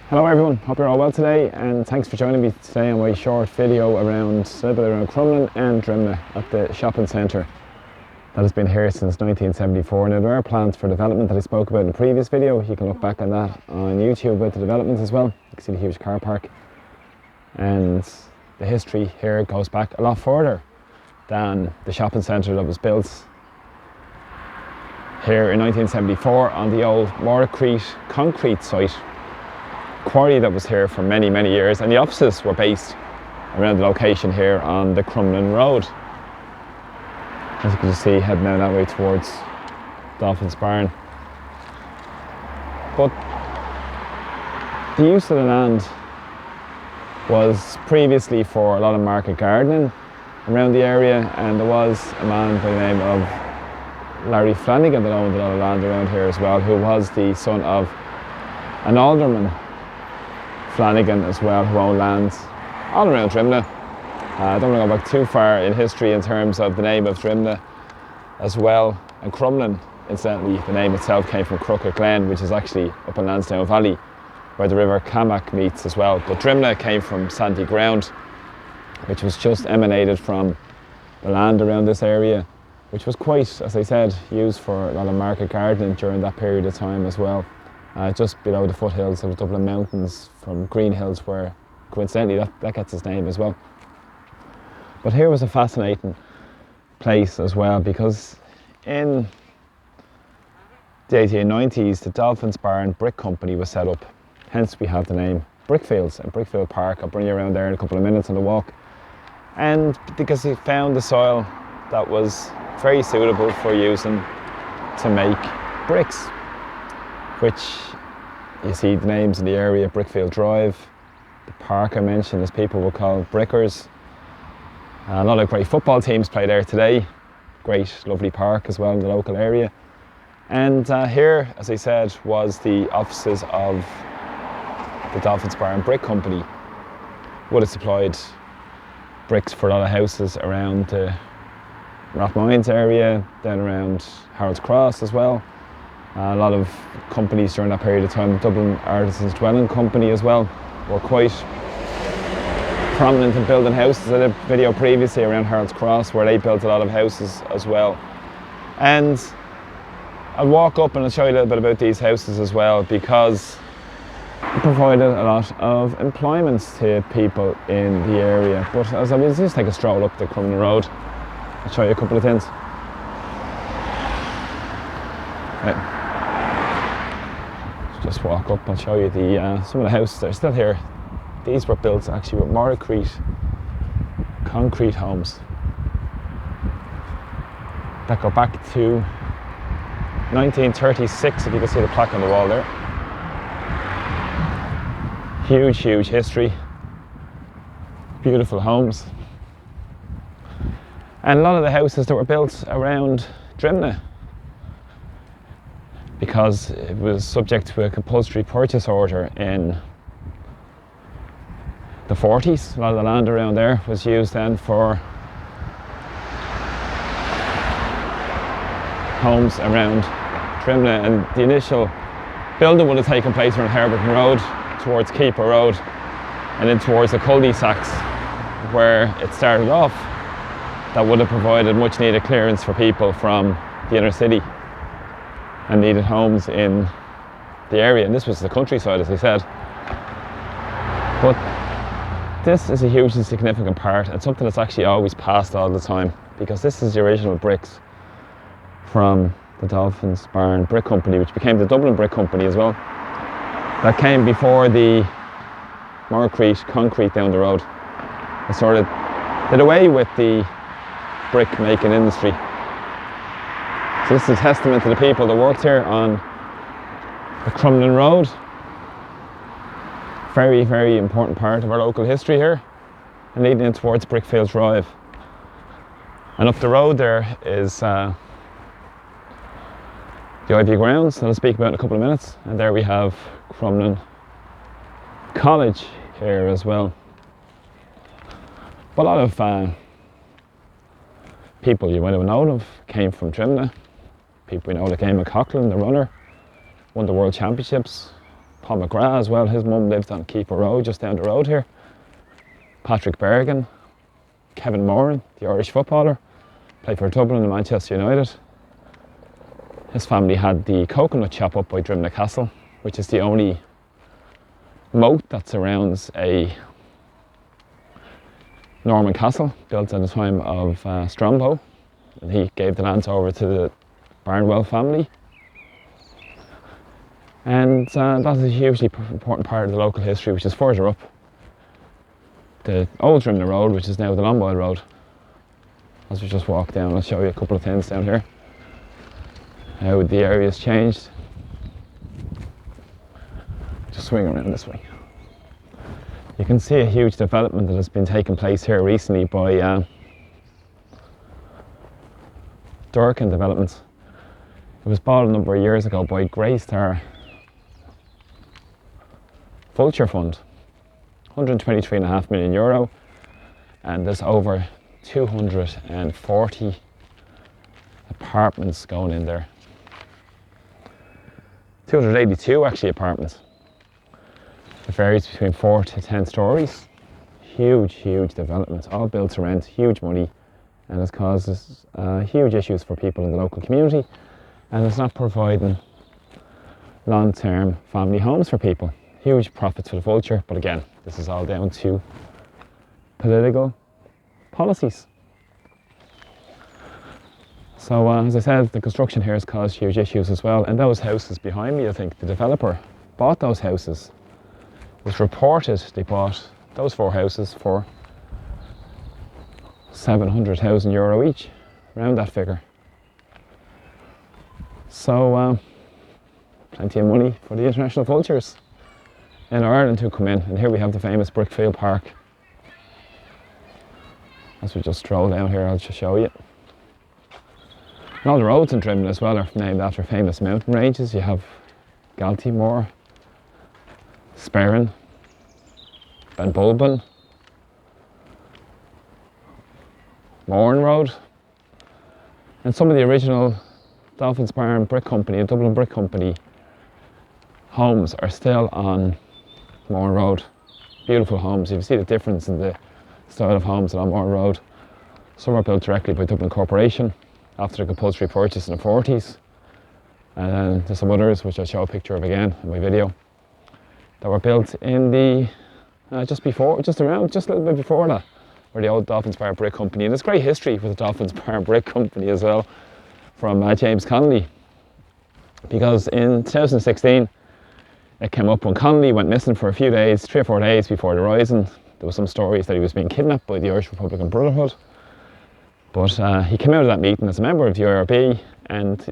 Hello everyone, hope you're all well today, and thanks for joining me today on my short video around Crumlin and Drimnagh at the shopping centre that has been here since 1974. Now there are plans for development that I spoke about in the previous video. You can look back on that on YouTube with the development as well. You can see the huge car park, and the history here goes back a lot further than the shopping centre that was built here in 1974 on the old Moracrete concrete site quarry that was here for many years, and the offices were based around the location here on the Crumlin Road, as you can just see heading out that way towards Dolphin's Barn. But the use of the land was previously for a lot of market gardening around the area, and there was a man by the name of Larry Flanagan that owned a lot of land around here as well, who was the son of an alderman Flanagan as well, who owned lands all around Drimnagh. I don't want to go back too far in history in terms of the name of Drimnagh as well. And Crumlin, incidentally, the name itself came from Crooked Glen, which is actually up in Lansdowne Valley where the river Camac meets as well. But Drimnagh came from sandy ground, which was just emanated from the land around this area, which was quite, as I said, used for a lot of market gardening during that period of time as well. Just below the foothills of the Dublin Mountains from Green Hills, where coincidentally that gets its name as well. But here was a fascinating place as well, because in the 1890s the Dolphin's Barn Brick Company was set up, hence we have the name Brickfields and Brickfield Park. I'll bring you around there in a couple of minutes on the walk. And because he found the soil that was very suitable for using to make bricks, which you see the names in the area: Brickfield Drive, the park I mentioned, as people will call Brickers. A lot of great football teams play there today. Great, lovely park as well in the local area. And here, as I said, was the offices of the Dolphin's Barn Brick Company. Would have supplied bricks for a lot of houses around the Rathmines area, then around Harold's Cross as well. A lot of companies during that period of time, Dublin Artisans Dwelling Company as well, were quite prominent in building houses. I did a video previously around Harold's Cross where they built a lot of houses as well. And I'll walk up and I'll show you a little bit about these houses as well, because it provided a lot of employment to people in the area. But as I will just take a stroll up the Crumlin Road, I'll show you a couple of things. Just walk up and show you the some of the houses that are still here. These were built actually with Moracrete concrete homes that go back to 1936, if you can see the plaque on the wall there. Huge history, beautiful homes, and a lot of the houses that were built around Drimnagh, because it was subject to a compulsory purchase order in the 40s. A lot of the land around there was used then for homes around Drimnagh, and the initial building would have taken place around Herberton Road towards Keeper Road, and then towards the cul-de-sacs where it started off. That would have provided much needed clearance for people from the inner city and needed homes in the area. And this was the countryside, as I said. But this is a hugely significant part, and something that's actually always passed all the time, because this is the original bricks from the Dolphin's Barn Brick Company, which became the Dublin Brick Company as well. That came before the Moracrete concrete down the road. It sort of did away with the brick making industry. So this is a testament to the people that worked here on the Crumlin Road. Very important part of our local history here, and leading in towards Brickfield Drive. And up the road there is the Ivy Grounds that I'll speak about in a couple of minutes, and there we have Crumlin College here as well. But a lot of people you might have known of came from Drimnagh. People we know that came at Coughlin, the runner, won the World Championships Paul McGrath as well, his mum lived on Keeper Road, just down the road here. Patrick Bergen, Kevin Moran, the Irish footballer, played for Dublin and Manchester United. His family had the coconut shop up by Drimnagh Castle, which is the only moat that surrounds a Norman castle built in the time of Strombo. And he gave the lands over to the Barnwell family. And that's a hugely important part of the local history, which is further up. The old Drimnagh Road, which is now the Longboil Road. As we just walk down, I'll show you a couple of things down here. How the area has changed. Just swing around this way. You can see a huge development that has been taking place here recently by Durkin Developments. It was bought a number of years ago by Greystar Vulture Fund, €123.5 million, and there's over 240 apartments going in there. 282 actually apartments. It varies between 4 to 10 stories. Huge developments, all built to rent, huge money, and it causes huge issues for people in the local community, and it's not providing long-term family homes for people. Huge profits for the Vulture, but again, this is all down to political policies. So as I said, the construction here has caused huge issues as well, and those houses behind me, I think the developer bought those houses. It was reported they bought those 4 houses for €700,000 each, around that figure. So plenty of money for the international vultures in Ireland to come in. And here we have the famous Brickfield Park. As we just stroll down here, I'll just show you. And all the roads in Drimnagh as well are named after famous mountain ranges. You have Galtymore, Sperrin, Benbulben, Moran Road, and some of the original Dolphins Barn Brick Company and Dublin Brick Company homes are still on Moran Road. Beautiful homes. You can see the difference in the style of homes on Moran Road. Some are built directly by Dublin Corporation after the compulsory purchase in the 40s, and then there's some others which I'll show a picture of again in my video that were built in the just a little bit before that, where the old Dolphins Bar Brick Company, and there's great history with the Dolphins Bar Brick Company as well from James Connolly, because in 2016 it came up when Connolly went missing for a few days, 3 or 4 days before the rising. There were some stories that he was being kidnapped by the Irish Republican Brotherhood, but he came out of that meeting as a member of the IRB and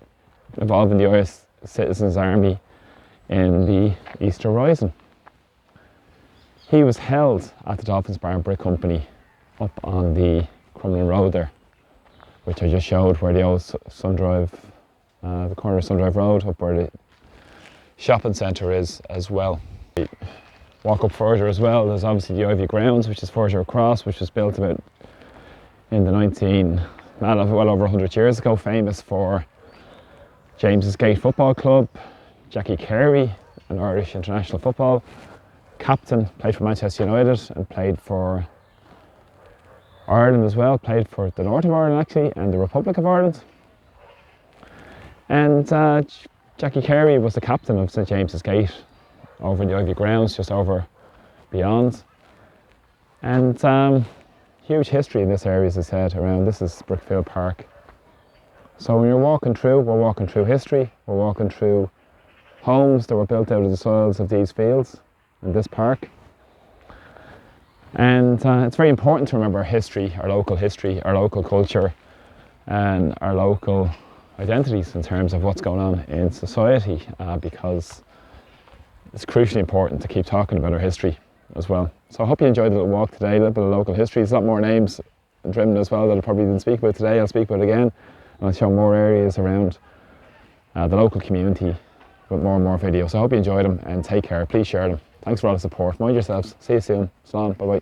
involved in the Irish Citizens Army in the Easter Rising. He was held at the Dolphins Bar and Brick Company up on the Crumlin Road there, which I just showed, where the old Sun Drive, the corner of Sun Drive Road, up where the shopping centre is as well. Walk up further as well, there's obviously the Ivy Grounds, which is further across, which was built about in the well over 100 years ago, famous for James's Gate Football Club, Jackie Carey, an Irish international football captain, played for Manchester United and played for Ireland as well, played for the North of Ireland actually and the Republic of Ireland. And Jackie Carey was the captain of St James's Gate over in the Ivy Grounds, just over beyond. And huge history in this area, as I said, around. This is Brickfield Park. So when you're walking through, we're walking through history, we're walking through homes that were built out of the soils of these fields in this park. And it's very important to remember our history, our local culture, and our local identities in terms of what's going on in society, because it's crucially important to keep talking about our history as well. So I hope you enjoyed the little walk today, a little bit of local history. There's a lot more names in Drimnagh as well that I probably didn't speak about today. I'll speak about again, and I'll show more areas around the local community with more and more videos. So I hope you enjoyed them, and take care. Please share them. Thanks for all the support. Mind yourselves. See you soon. Slán. Bye bye.